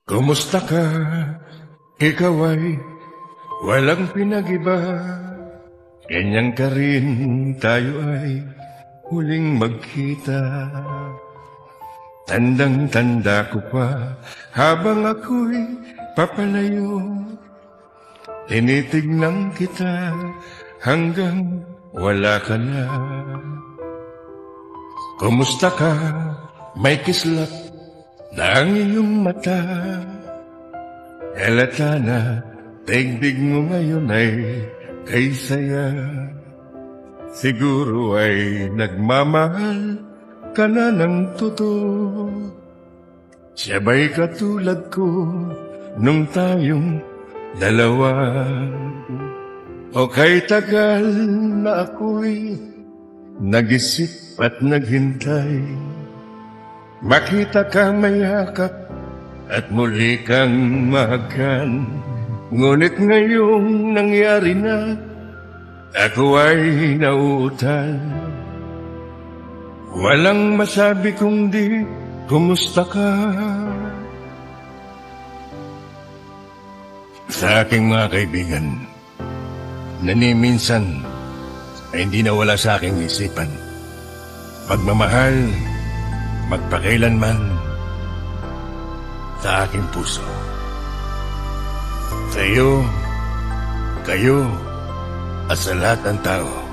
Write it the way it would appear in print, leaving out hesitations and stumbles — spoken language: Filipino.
Kumusta ka? Ikaw ay walang pinag-iba. Ganyan ka rin, tayo ay huling magkita. Tandang-tanda ko pa, habang ako'y papalayo, tinitignan kita hanggang wala ka na. Kumusta ka? May kislap na ang iyong mata. Halata na daigdig mo ngayon ay kay saya. Siguro ay nagmamahal ka na ng totoo. Siya'y katulad ko nung tayong dalawa. O kay tagal na ako'y nag-isip at naghintay, makita kang mayakap at muli kang mahagan. Ngunit ngayong nangyari na, ako ay nauutal. Walang masabi kundi kumusta ka. Sa aking mga kaibigan, minsan ay hindi nawala sa aking isipan. Magmamahal, magpakailanman sa aking puso. Sa iyo, kayo, at sa lahat ng tao.